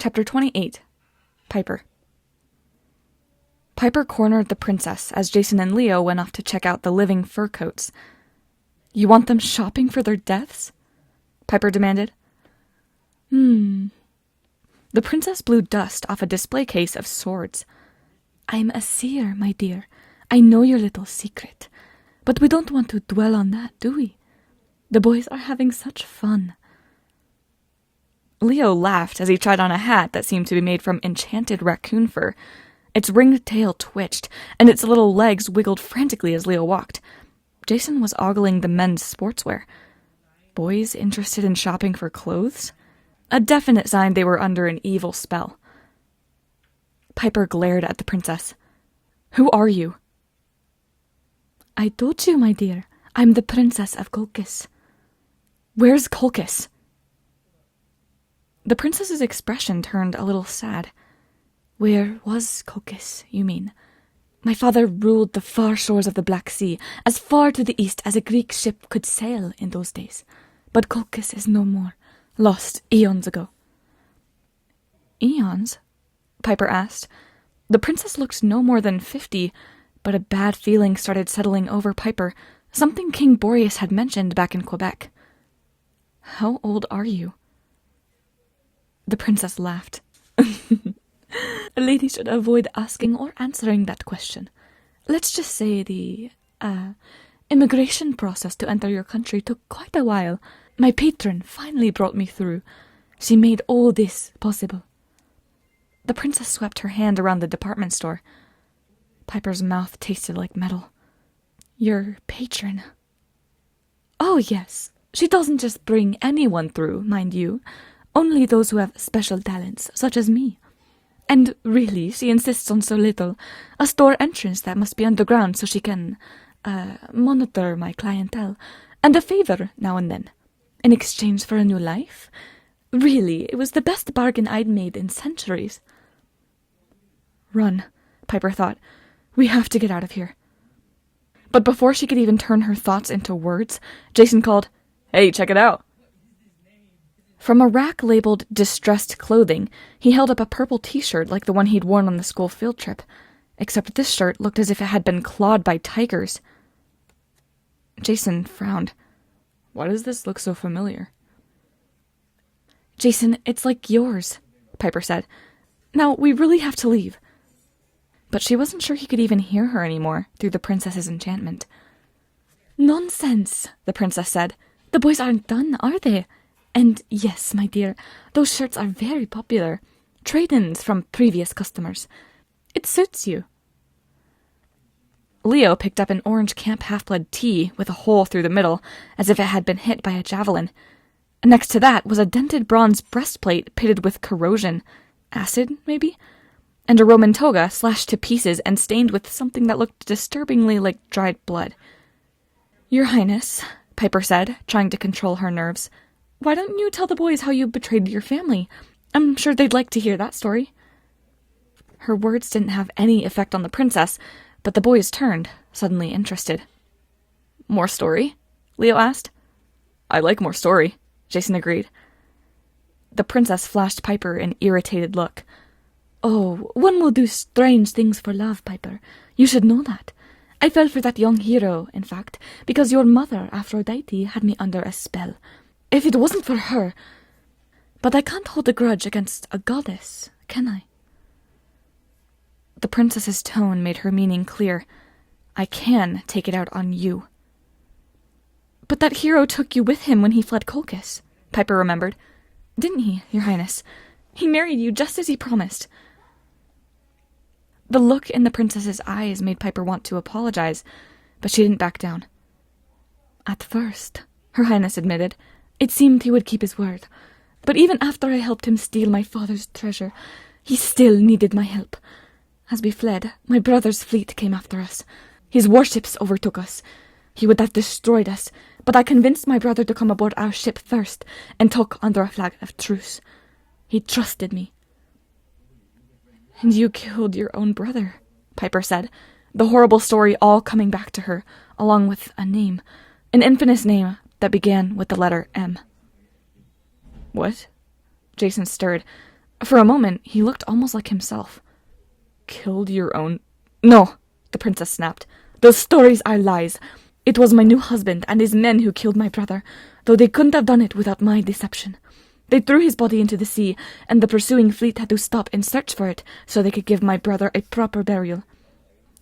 Chapter 28. Piper. Piper cornered the princess as Jason and Leo went off to check out the living fur coats. "You want them shopping for their deaths?" Piper demanded. The princess blew dust off a display case of swords. "I'm a seer, my dear. I know your little secret. But we don't want to dwell on that, do we? The boys are having such fun." Leo laughed as he tried on a hat that seemed to be made from enchanted raccoon fur. Its ringed tail twitched, and its little legs wiggled frantically as Leo walked. Jason was ogling the men's sportswear. Boys interested in shopping for clothes? A definite sign they were under an evil spell. Piper glared at the princess. "Who are you?" "I told you, my dear. I'm the Princess of Colchis." "Where's Colchis?" The princess's expression turned a little sad. "Where was Colchis, you mean? My father ruled the far shores of the Black Sea, as far to the east as a Greek ship could sail in those days. But Colchis is no more, lost eons ago." "Eons?" Piper asked. The princess looked no more than 50, but a bad feeling started settling over Piper, something King Boreas had mentioned back in Quebec. "How old are you?" The princess laughed. "A lady should avoid asking or answering that question. Let's just say the, immigration process to enter your country took quite a while. My patron finally brought me through. She made all this possible." The princess swept her hand around the department store. Piper's mouth tasted like metal. "Your patron?" "Oh, yes. She doesn't just bring anyone through, mind you. Only those who have special talents, such as me. And really, she insists on so little. A store entrance that must be underground so she can, monitor my clientele. And a favor now and then. In exchange for a new life? Really, it was the best bargain I'd made in centuries." "Run," Piper thought. "We have to get out of here." But before she could even turn her thoughts into words, Jason called, "Hey, check it out." From a rack labeled distressed clothing, he held up a purple t-shirt like the one he'd worn on the school field trip, except this shirt looked as if it had been clawed by tigers. Jason frowned. Why does this look so familiar? "Jason, it's like yours," Piper said. "Now, we really have to leave." But she wasn't sure he could even hear her anymore through the princess's enchantment. "Nonsense," the princess said. "The boys aren't done, are they? And yes, my dear, those shirts are very popular. Trade-ins from previous customers. It suits you." Leo picked up an orange Camp Half-Blood tee with a hole through the middle, as if it had been hit by a javelin. Next to that was a dented bronze breastplate pitted with corrosion. Acid, maybe? And a Roman toga slashed to pieces and stained with something that looked disturbingly like dried blood. "Your Highness," Piper said, trying to control her nerves, "why don't you tell the boys how you betrayed your family? I'm sure they'd like to hear that story." Her words didn't have any effect on the princess, but the boys turned, suddenly interested. "More story?" Leo asked. "I like more story," Jason agreed. The princess flashed Piper an irritated look. "Oh, one will do strange things for love, Piper. You should know that. I fell for that young hero, in fact, because your mother, Aphrodite, had me under a spell. If it wasn't for her... But I can't hold a grudge against a goddess, can I?" The princess's tone made her meaning clear. "I can take it out on you." "But that hero took you with him when he fled Colchis," Piper remembered. "Didn't he, Your Highness? He married you just as he promised." The look in the princess's eyes made Piper want to apologize, but she didn't back down. "At first," Her Highness admitted, "it seemed he would keep his word. But even after I helped him steal my father's treasure, he still needed my help. As we fled, my brother's fleet came after us. His warships overtook us. He would have destroyed us, but I convinced my brother to come aboard our ship first and talk under a flag of truce. He trusted me." "And you killed your own brother," Piper said, the horrible story all coming back to her, along with a name, an infamous name that began with the letter M. "What?" Jason stirred. For a moment, he looked almost like himself. Killed your own... No, the princess snapped. Those stories are lies. It was my new husband and his men who killed my brother, though they couldn't have done it without my deception. They threw his body into the sea, and the pursuing fleet had to stop and search for it so they could give my brother a proper burial.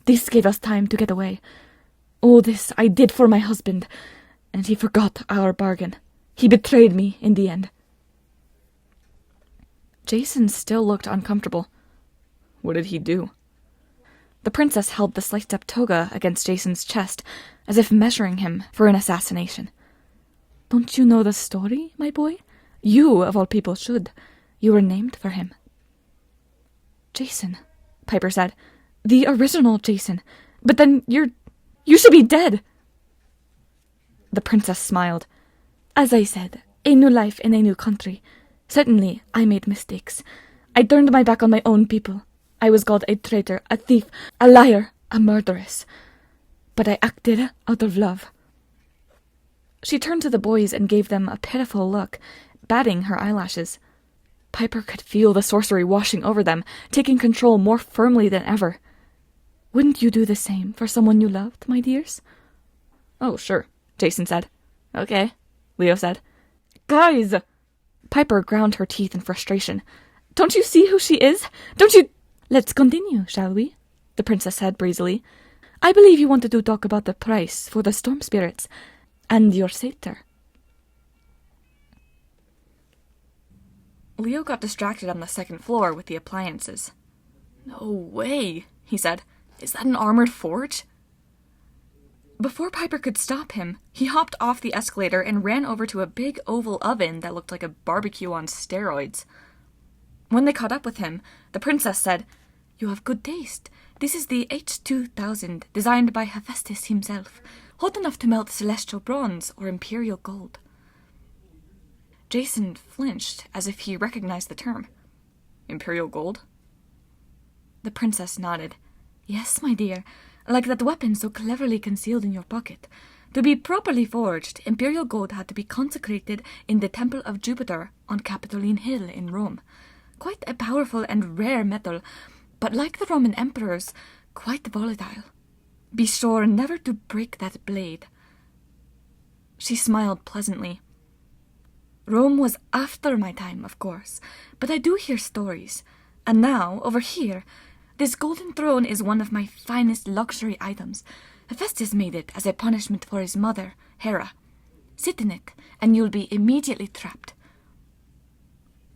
This gave us time to get away. All this I did for my husband, and he forgot our bargain. He betrayed me in the end. Jason still looked uncomfortable. What did he do? The princess held the sliced-up toga against Jason's chest, as if measuring him for an assassination. Don't you know the story, my boy? You, of all people, should. You were named for him. Jason, Piper said. The original Jason. But then you should be dead. The princess smiled. As I said, a new life in a new country. Certainly, I made mistakes. I turned my back on my own people. I was called a traitor, a thief, a liar, a murderess. But I acted out of love. She turned to the boys and gave them a pitiful look, batting her eyelashes. Piper could feel the sorcery washing over them, taking control more firmly than ever. Wouldn't you do the same for someone you loved, my dears? Oh, sure, Jason said. Okay, Leo said. Guys! Piper ground her teeth in frustration. Don't you see who she is? Don't you... Let's continue, shall we? The princess said breezily. I believe you wanted to talk about the price for the storm spirits and your satyr. Leo got distracted on the second floor with the appliances. No way, he said. Is that an armored forge? Before Piper could stop him, he hopped off the escalator and ran over to a big oval oven that looked like a barbecue on steroids. When they caught up with him, the princess said, You have good taste. This is the H2000, designed by Hephaestus himself, hot enough to melt celestial bronze or imperial gold. Jason flinched as if he recognized the term. Imperial gold? The princess nodded. Yes, my dear, like that weapon so cleverly concealed in your pocket. To be properly forged, imperial gold had to be consecrated in the Temple of Jupiter on Capitoline Hill in Rome. Quite a powerful and rare metal, but like the Roman emperors, quite volatile. Be sure never to break that blade. She smiled pleasantly. Rome was after my time, of course, but I do hear stories. And now, over here, this golden throne is one of my finest luxury items. Hephaestus made it as a punishment for his mother, Hera. Sit in it, and you'll be immediately trapped.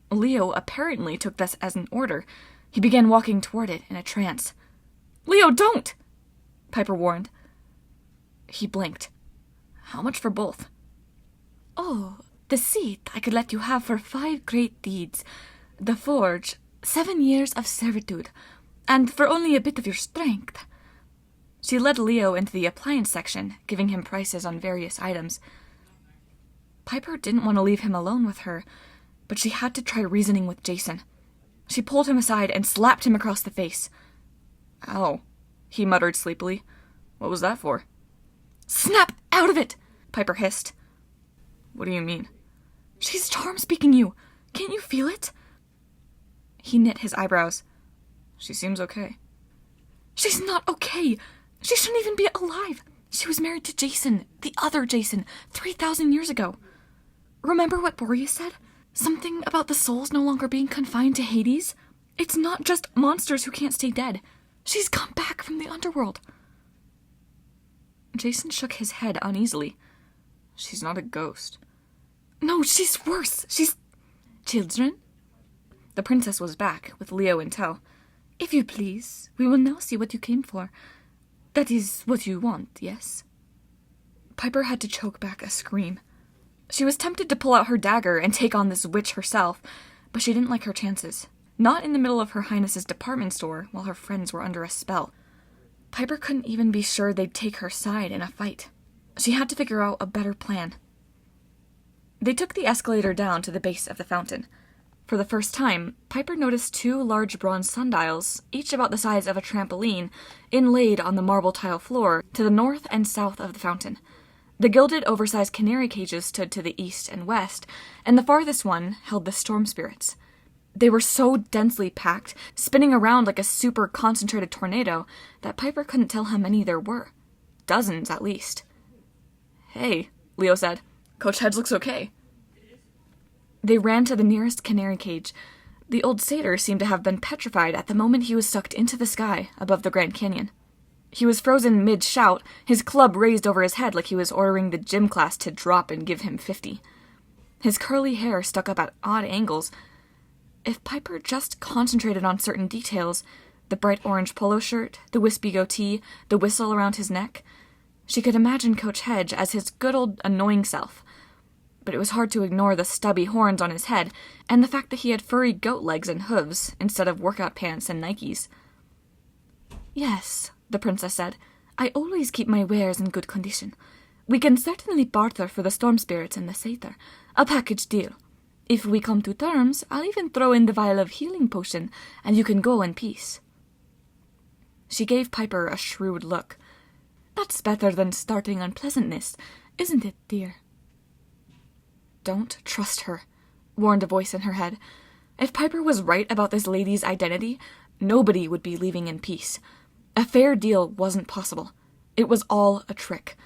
Leo apparently took this as an order. He began walking toward it in a trance. Leo, don't! Piper warned. He blinked. How much for both? Oh, the seat I could let you have for 5 great deeds. The forge, 7 years of servitude. And for only a bit of your strength. She led Leo into the appliance section, giving him prices on various items. Piper didn't want to leave him alone with her, but she had to try reasoning with Jason. She pulled him aside and slapped him across the face. Ow, he muttered sleepily. What was that for? Snap out of it, Piper hissed. What do you mean? She's charm-speaking you. Can't you feel it? He knit his eyebrows. She seems okay. She's not okay. She shouldn't even be alive. She was married to Jason, the other Jason, 3,000 years ago. Remember what Boreas said? Something about the souls no longer being confined to Hades? It's not just monsters who can't stay dead. She's come back from the underworld. Jason shook his head uneasily. She's not a ghost. No, she's worse. She's... Children? The princess was back, with Leo in tow. If you please, we will now see what you came for. That is what you want, yes? Piper had to choke back a scream. She was tempted to pull out her dagger and take on this witch herself, but she didn't like her chances. Not in the middle of Her Highness's department store while her friends were under a spell. Piper couldn't even be sure they'd take her side in a fight. She had to figure out a better plan. They took the escalator down to the base of the fountain. For the first time, Piper noticed 2 large bronze sundials, each about the size of a trampoline, inlaid on the marble tile floor to the north and south of the fountain. The gilded, oversized canary cages stood to the east and west, and the farthest one held the storm spirits. They were so densely packed, spinning around like a super concentrated tornado, that Piper couldn't tell how many there were. Dozens, at least. "Hey," Leo said. "Coach Hedge looks okay." They ran to the nearest canary cage. The old satyr seemed to have been petrified at the moment he was sucked into the sky above the Grand Canyon. He was frozen mid-shout, his club raised over his head like he was ordering the gym class to drop and give him 50. His curly hair stuck up at odd angles. If Piper just concentrated on certain details, the bright orange polo shirt, the wispy goatee, the whistle around his neck, she could imagine Coach Hedge as his good old annoying self. But it was hard to ignore the stubby horns on his head and the fact that he had furry goat legs and hooves instead of workout pants and Nikes. "Yes," the princess said, "I always keep my wares in good condition. We can certainly barter for the storm spirits and the satyr. A package deal. If we come to terms, I'll even throw in the vial of healing potion, and you can go in peace." She gave Piper a shrewd look. "That's better than starting unpleasantness, isn't it, dear?" "Don't trust her," warned a voice in her head. If Piper was right about this lady's identity, nobody would be leaving in peace. A fair deal wasn't possible. It was all a trick.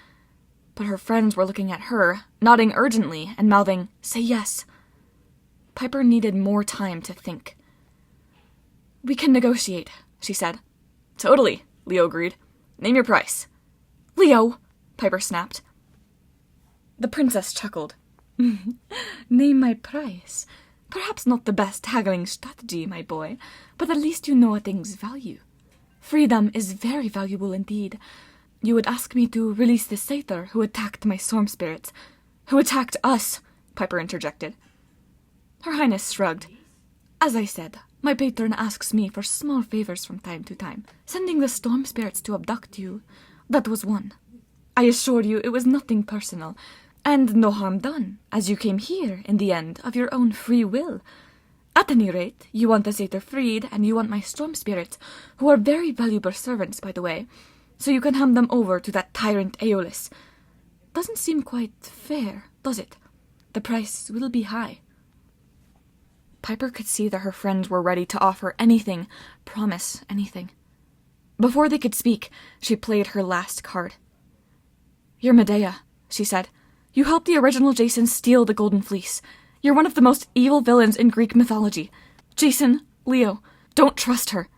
But her friends were looking at her, nodding urgently and mouthing, "Say yes." Piper needed more time to think. "We can negotiate," she said. "Totally," Leo agreed. "Name your price." "Leo!" Piper snapped. The princess chuckled. "Name my price. Perhaps not the best haggling strategy, my boy, but at least you know a thing's value. Freedom is very valuable indeed. You would ask me to release the satyr who attacked my storm spirits." "Who attacked us?" Piper interjected. Her Highness shrugged. "As I said, my patron asks me for small favors from time to time. Sending the storm spirits to abduct you, that was one. I assure you it was nothing personal, and no harm done, as you came here, in the end, of your own free will. At any rate, you want the satyr freed, and you want my storm spirits, who are very valuable servants, by the way, so you can hand them over to that tyrant Aeolus. Doesn't seem quite fair, does it? The price will be high." Piper could see that her friends were ready to offer anything, promise anything. Before they could speak, she played her last card. "You're Medea," she said. "You helped the original Jason steal the Golden Fleece. You're one of the most evil villains in Greek mythology. Jason, Leo, don't trust her."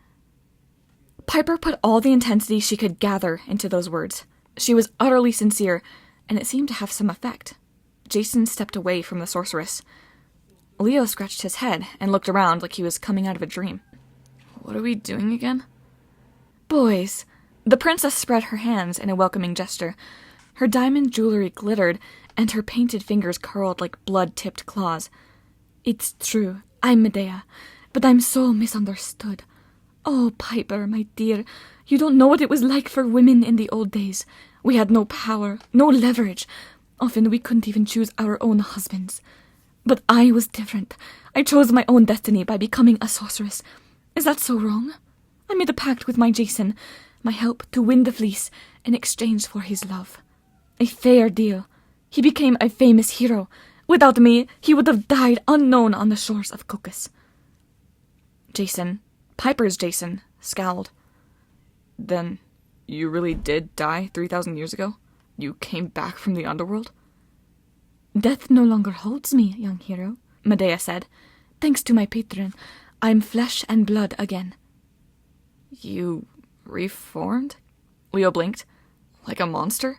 Piper put all the intensity she could gather into those words. She was utterly sincere, and it seemed to have some effect. Jason stepped away from the sorceress. Leo scratched his head and looked around like he was coming out of a dream. "What are we doing again?" "Boys." The princess spread her hands in a welcoming gesture. Her diamond jewelry glittered, and her painted fingers curled like blood-tipped claws. "It's true, I'm Medea, but I'm so misunderstood. Oh, Piper, my dear, you don't know what it was like for women in the old days. We had no power, no leverage. Often we couldn't even choose our own husbands. But I was different. I chose my own destiny by becoming a sorceress. Is that so wrong? I made a pact with my Jason, my help to win the fleece in exchange for his love. A fair deal. He became a famous hero. Without me, he would have died unknown on the shores of Caucasus." Jason, Piper's Jason, scowled. "Then you really did die 3,000 years ago? You came back from the underworld?" "Death no longer holds me, young hero," Medea said. "Thanks to my patron, I'm flesh and blood again." "You reformed?" Leo blinked. "Like a monster?"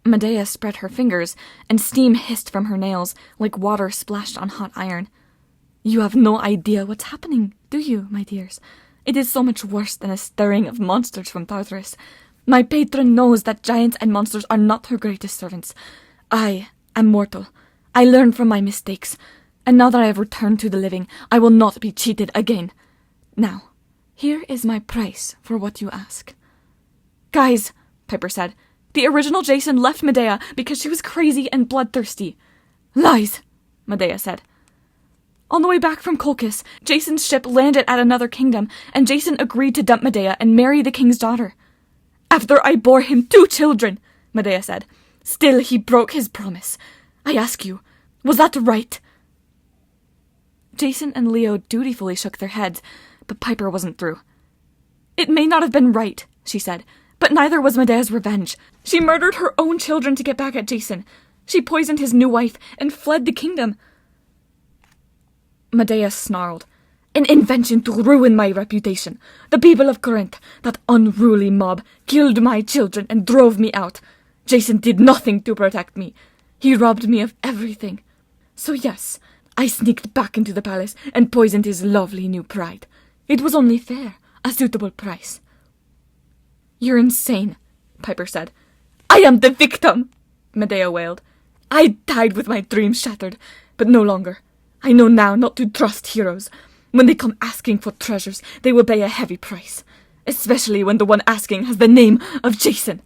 Medea spread her fingers, and steam hissed from her nails, like water splashed on hot iron. "You have no idea what's happening, do you, my dears? It is so much worse than a stirring of monsters from Tartarus. My patron knows that giants and monsters are not her greatest servants. I am mortal. I learned from my mistakes, and now that I have returned to the living, I will not be cheated again. Now, here is my price for what you ask." "Guys," Piper said, "the original Jason left Medea because she was crazy and bloodthirsty." "Lies," Medea said. "On the way back from Colchis, Jason's ship landed at another kingdom, and Jason agreed to dump Medea and marry the king's daughter. After I bore him 2 children, Medea said. Still he broke his promise. I ask you, was that right?" Jason and Leo dutifully shook their heads, but Piper wasn't through. "It may not have been right," she said, "but neither was Medea's revenge. She murdered her own children to get back at Jason. She poisoned his new wife and fled the kingdom." Medea snarled. "An invention to ruin my reputation. The people of Corinth, that unruly mob, killed my children and drove me out. Jason did nothing to protect me. He robbed me of everything. So yes, I sneaked back into the palace and poisoned his lovely new bride. It was only fair, a suitable price." "You're insane," Piper said. "I am the victim," Medea wailed. "I died with my dreams shattered, but no longer. I know now not to trust heroes. When they come asking for treasures, they will pay a heavy price, especially when the one asking has the name of Jason."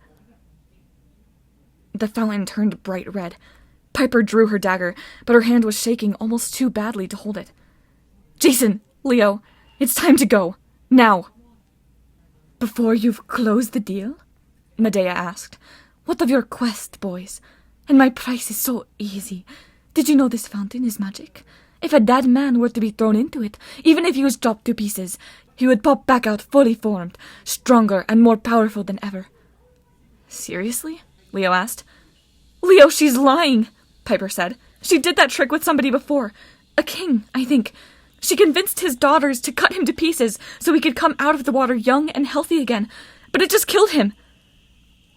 The fountain turned bright red. Piper drew her dagger, but her hand was shaking almost too badly to hold it. "Jason, Leo, it's time to go. Now." "Before you've closed the deal?" Medea asked. "What of your quest, boys? And my price is so easy. Did you know this fountain is magic? If a dead man were to be thrown into it, even if he was chopped to pieces, he would pop back out fully formed, stronger and more powerful than ever." "Seriously?" Leo asked. "Leo, she's lying," Piper said. "She did that trick with somebody before. A king, I think. She convinced his daughters to cut him to pieces so he could come out of the water young and healthy again, but it just killed him."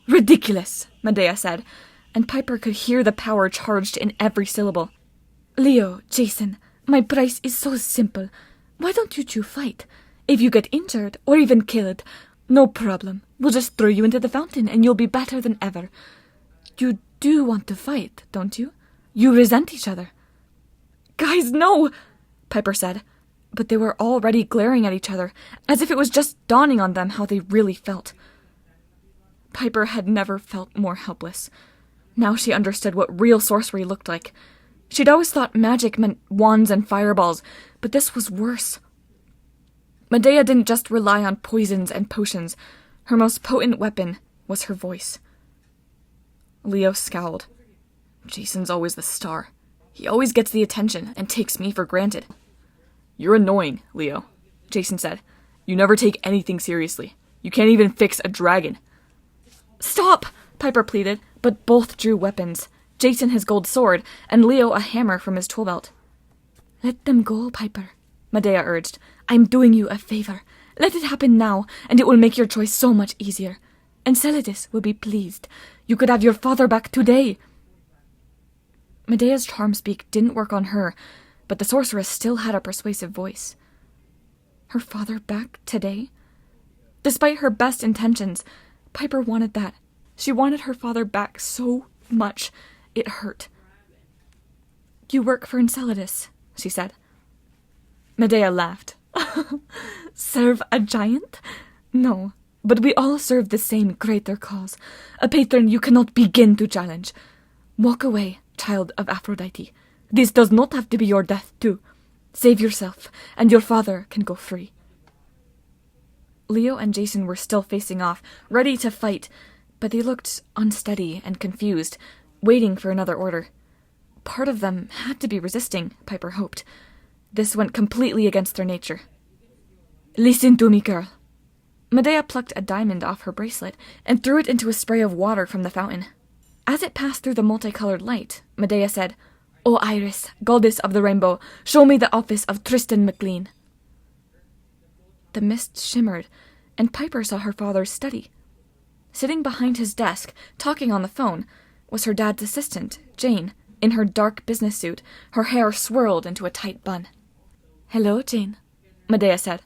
"Ridiculous," Medea said, and Piper could hear the power charged in every syllable. "Leo, Jason, my price is so simple. Why don't you two fight? If you get injured or even killed, no problem. We'll just throw you into the fountain and you'll be better than ever. You do want to fight, don't you? You resent each other." "Guys, no!" Piper said, but they were already glaring at each other, as if it was just dawning on them how they really felt. Piper had never felt more helpless. Now she understood what real sorcery looked like. She'd always thought magic meant wands and fireballs, but this was worse. Medea didn't just rely on poisons and potions. Her most potent weapon was her voice. Leo scowled. "Jason's always the star. He always gets the attention and takes me for granted." "You're annoying, Leo," Jason said. "You never take anything seriously. You can't even fix a dragon." "Stop!" Piper pleaded, but both drew weapons. Jason his gold sword, and Leo a hammer from his tool belt. "Let them go, Piper," Medea urged. "I'm doing you a favor. Let it happen now, and it will make your choice so much easier. Enceladus will be pleased. You could have your father back today." Medea's charm speak didn't work on her, but the sorceress still had a persuasive voice. Her father back today? Despite her best intentions, Piper wanted that. She wanted her father back so much. It hurt. "You work for Enceladus," she said. Medea laughed. "Serve a giant? No, but we all serve the same greater cause, a patron you cannot begin to challenge. Walk away, child of Aphrodite. This does not have to be your death, too. Save yourself, and your father can go free." Leo and Jason were still facing off, ready to fight, but they looked unsteady and confused, waiting for another order. Part of them had to be resisting, Piper hoped. This went completely against their nature. "Listen to me, girl." Medea plucked a diamond off her bracelet and threw it into a spray of water from the fountain. As it passed through the multicolored light, Medea said, "O Iris, goddess of the rainbow, show me the office of Tristan MacLean." The mist shimmered, and Piper saw her father's study. Sitting behind his desk, talking on the phone, was her dad's assistant, Jane, in her dark business suit, her hair swirled into a tight bun. "Hello, Jane," Medea said.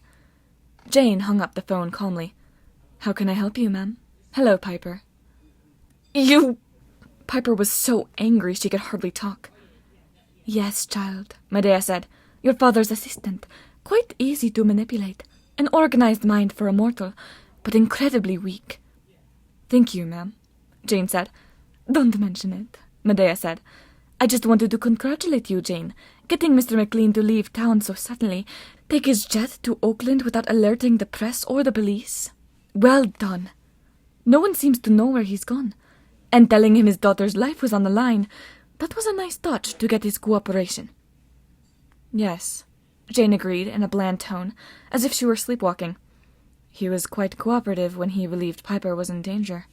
Jane hung up the phone calmly. "How can I help you, ma'am?" "Hello, Piper." "You—" Piper was so angry she could hardly talk. "Yes, child," Medea said. "Your father's assistant. Quite easy to manipulate. An organized mind for a mortal, but incredibly weak." "Thank you, ma'am," Jane said. "Don't mention it," Medea said. "I just wanted to congratulate you, Jane. Getting Mr. MacLean to leave town so suddenly, take his jet to Oakland without alerting the press or the police. Well done. No one seems to know where he's gone. And telling him his daughter's life was on the line, that was a nice touch to get his cooperation." "Yes," Jane agreed in a bland tone, as if she were sleepwalking. He was quite cooperative when he believed Piper was in danger.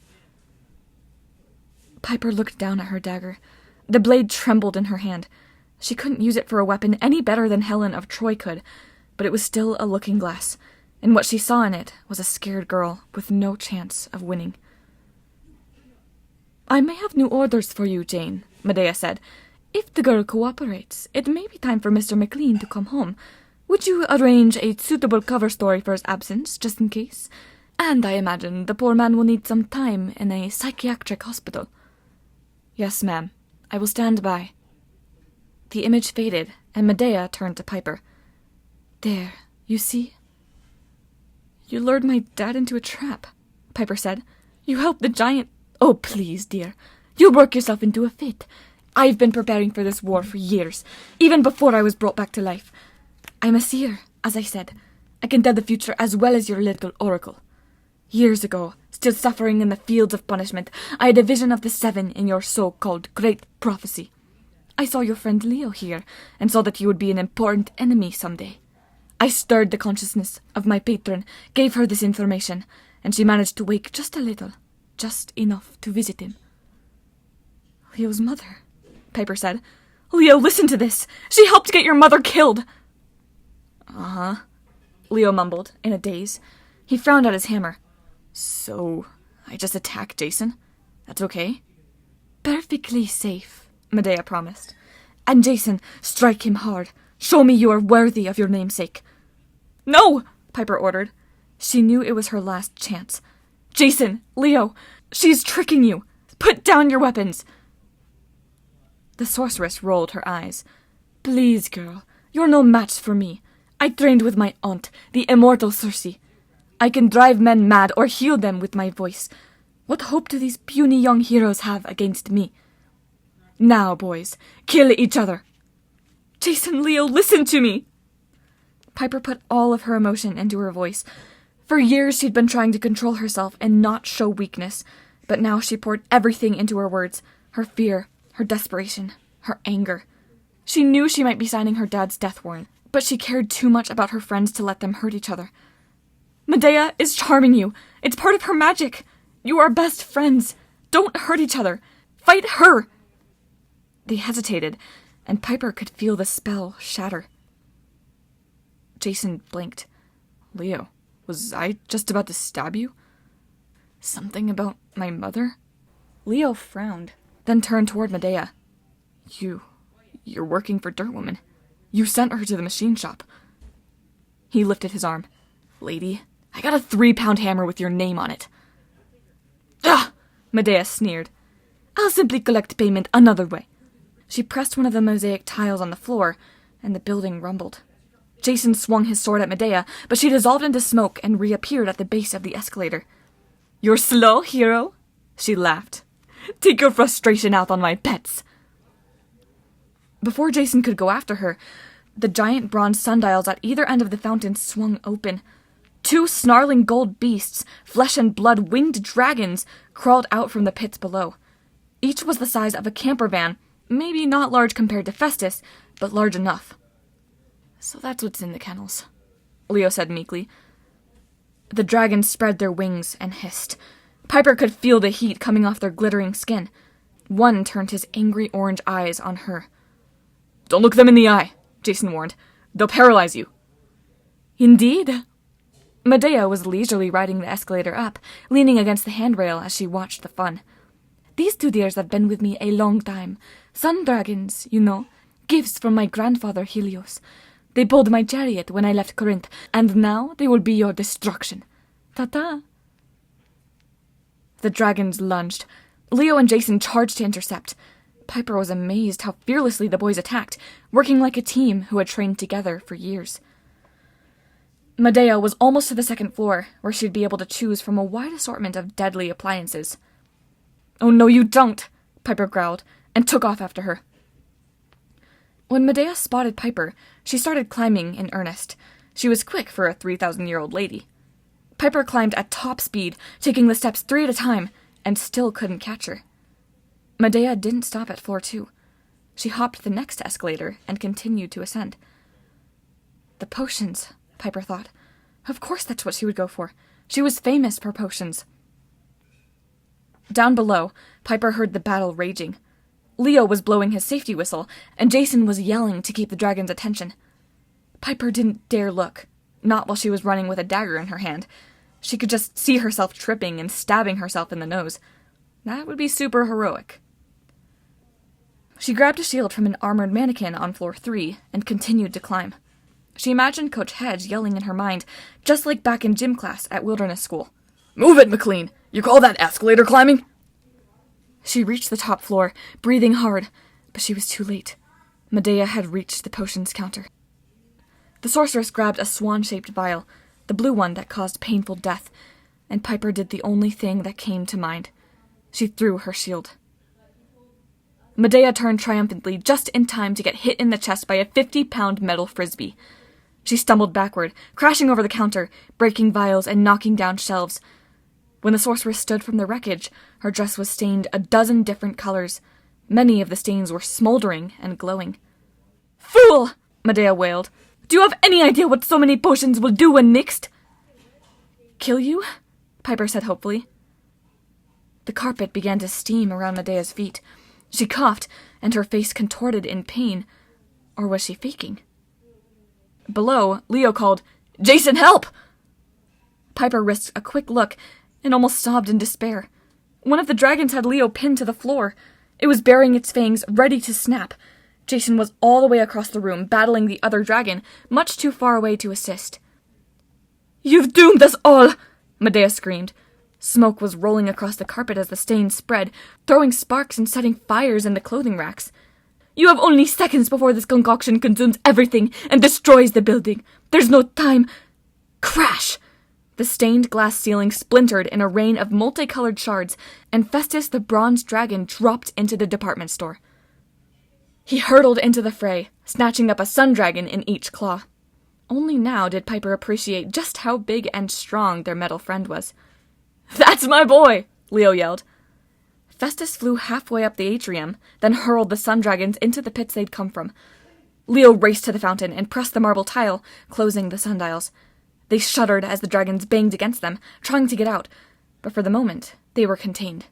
Piper looked down at her dagger. The blade trembled in her hand. She couldn't use it for a weapon any better than Helen of Troy could, but it was still a looking-glass, and what she saw in it was a scared girl with no chance of winning. "I may have new orders for you, Jane," Medea said. "If the girl cooperates, it may be time for Mr. McLean to come home. Would you arrange a suitable cover story for his absence, just in case? And I imagine the poor man will need some time in a psychiatric hospital." "Yes, ma'am. I will stand by." The image faded, and Medea turned to Piper. "There, you see?" "You lured my dad into a trap," Piper said. "You helped the giant—" "Oh, please, dear. You'll work yourself into a fit. I've been preparing for this war for years, even before I was brought back to life. I'm a seer, as I said. I can tell the future as well as your little oracle. Years ago, still suffering in the fields of punishment, I had a vision of the seven in your so-called great prophecy. I saw your friend Leo here, and saw that you would be an important enemy someday. I stirred the consciousness of my patron, gave her this information, and she managed to wake just a little, just enough to visit him." "Leo's mother," Piper said. "Leo, listen to this! She helped get your mother killed!" "Uh-huh," Leo mumbled, in a daze. He frowned at his hammer. "So, I just attack Jason? That's okay?" "Perfectly safe," Medea promised. "And Jason, strike him hard. Show me you are worthy of your namesake." "No!" Piper ordered. She knew it was her last chance. "Jason, Leo, she's tricking you. Put down your weapons." The sorceress rolled her eyes. "Please, girl, you're no match for me. I trained with my aunt, the immortal Circe. I can drive men mad or heal them with my voice. What hope do these puny young heroes have against me? Now, boys, kill each other." "Jason, Leo, listen to me!" Piper put all of her emotion into her voice. For years she'd been trying to control herself and not show weakness, but now she poured everything into her words, her fear, her desperation, her anger. She knew she might be signing her dad's death warrant, but she cared too much about her friends to let them hurt each other. "Medea is charming you. It's part of her magic. You are best friends. Don't hurt each other. Fight her." They hesitated, and Piper could feel the spell shatter. Jason blinked. "Leo, was I just about to stab you? Something about my mother?" Leo frowned, then turned toward Medea. You're working for Dirtwoman. You sent her to the machine shop." He lifted his arm. "Lady, I got a 3-pound hammer with your name on it." "Ugh!" Medea sneered. "I'll simply collect payment another way." She pressed one of the mosaic tiles on the floor, and the building rumbled. Jason swung his sword at Medea, but she dissolved into smoke and reappeared at the base of the escalator. "You're slow, hero?" She laughed. "Take your frustration out on my pets." Before Jason could go after her, the giant bronze sundials at either end of the fountain swung open. 2 snarling gold beasts, flesh and blood winged dragons, crawled out from the pits below. Each was the size of a camper van, maybe not large compared to Festus, but large enough. "So that's what's in the kennels," Leo said meekly. The dragons spread their wings and hissed. Piper could feel the heat coming off their glittering skin. One turned his angry orange eyes on her. "Don't look them in the eye," Jason warned. "They'll paralyze you." "Indeed." Medea was leisurely riding the escalator up, leaning against the handrail as she watched the fun. "These 2 dears have been with me a long time. Sun dragons, you know. Gifts from my grandfather Helios. They pulled my chariot when I left Corinth, and now they will be your destruction. Ta-ta." The dragons lunged. Leo and Jason charged to intercept. Piper was amazed how fearlessly the boys attacked, working like a team who had trained together for years. Medea was almost to the 2nd floor, where she'd be able to choose from a wide assortment of deadly appliances. "Oh, no, you don't," Piper growled, and took off after her. When Medea spotted Piper, she started climbing in earnest. She was quick for a 3,000-year-old lady. Piper climbed at top speed, taking the steps 3 at a time, and still couldn't catch her. Medea didn't stop at floor 2. She hopped the next escalator and continued to ascend. The potions, Piper thought. Of course that's what she would go for. She was famous for potions. Down below, Piper heard the battle raging. Leo was blowing his safety whistle, and Jason was yelling to keep the dragon's attention. Piper didn't dare look, not while she was running with a dagger in her hand. She could just see herself tripping and stabbing herself in the nose. That would be super heroic. She grabbed a shield from an armored mannequin on floor 3 and continued to climb. She imagined Coach Hedge yelling in her mind, just like back in gym class at Wilderness School. "Move it, McLean! You call that escalator climbing?" She reached the top floor, breathing hard, but she was too late. Medea had reached the potions counter. The sorceress grabbed a swan-shaped vial, the blue one that caused painful death, and Piper did the only thing that came to mind. She threw her shield. Medea turned triumphantly just in time to get hit in the chest by a 50-pound metal frisbee. She stumbled backward, crashing over the counter, breaking vials and knocking down shelves. When the sorceress stood from the wreckage, her dress was stained a dozen different colors. Many of the stains were smoldering and glowing. "Fool!" Medea wailed. "Do you have any idea what so many potions will do when mixed?" "Kill you?" Piper said hopefully. The carpet began to steam around Medea's feet. She coughed, and her face contorted in pain. Or was she faking? Below, Leo called, "Jason, help!" Piper risked a quick look and almost sobbed in despair. One of the dragons had Leo pinned to the floor. It was baring its fangs, ready to snap. Jason was all the way across the room, battling the other dragon, much too far away to assist. "You've doomed us all!" Medea screamed. Smoke was rolling across the carpet as the stains spread, throwing sparks and setting fires in the clothing racks. "You have only seconds before this concoction consumes everything and destroys the building. There's no time." Crash! The stained glass ceiling splintered in a rain of multicolored shards, and Festus the bronze dragon dropped into the department store. He hurtled into the fray, snatching up a sun dragon in each claw. Only now did Piper appreciate just how big and strong their metal friend was. "That's my boy!" Leo yelled. Festus flew halfway up the atrium, then hurled the sun dragons into the pits they'd come from. Leo raced to the fountain and pressed the marble tile, closing the sundials. They shuddered as the dragons banged against them, trying to get out, but for the moment, they were contained.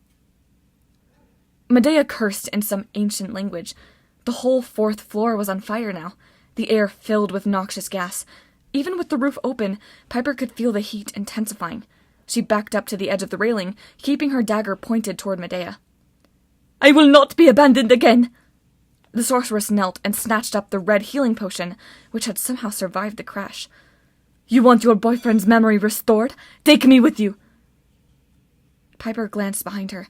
Medea cursed in some ancient language. The whole 4th floor was on fire now, the air filled with noxious gas. Even with the roof open, Piper could feel the heat intensifying. She backed up to the edge of the railing, keeping her dagger pointed toward Medea. "I will not be abandoned again!" The sorceress knelt and snatched up the red healing potion, which had somehow survived the crash. "You want your boyfriend's memory restored? Take me with you!" Piper glanced behind her.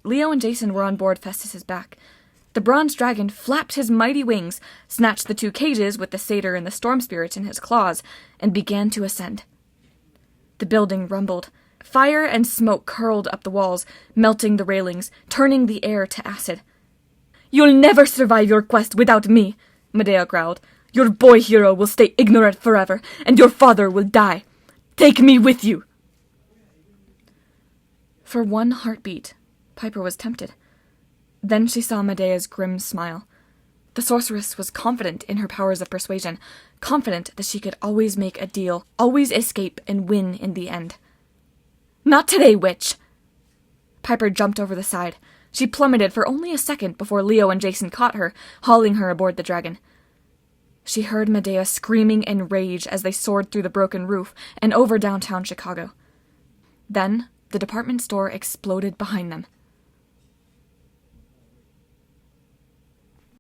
Leo and Jason were on board Festus's back. The bronze dragon flapped his mighty wings, snatched the 2 cages with the satyr and the storm spirit in his claws, and began to ascend. The building rumbled. Fire and smoke curled up the walls, melting the railings, turning the air to acid. "You'll never survive your quest without me," Medea growled. "Your boy hero will stay ignorant forever, and your father will die. Take me with you!" For one heartbeat, Piper was tempted. Then she saw Medea's grim smile. The sorceress was confident in her powers of persuasion, confident that she could always make a deal, always escape and win in the end. "Not today, witch!" Piper jumped over the side. She plummeted for only a second before Leo and Jason caught her, hauling her aboard the dragon. She heard Medea screaming in rage as they soared through the broken roof and over downtown Chicago. Then, the department store exploded behind them.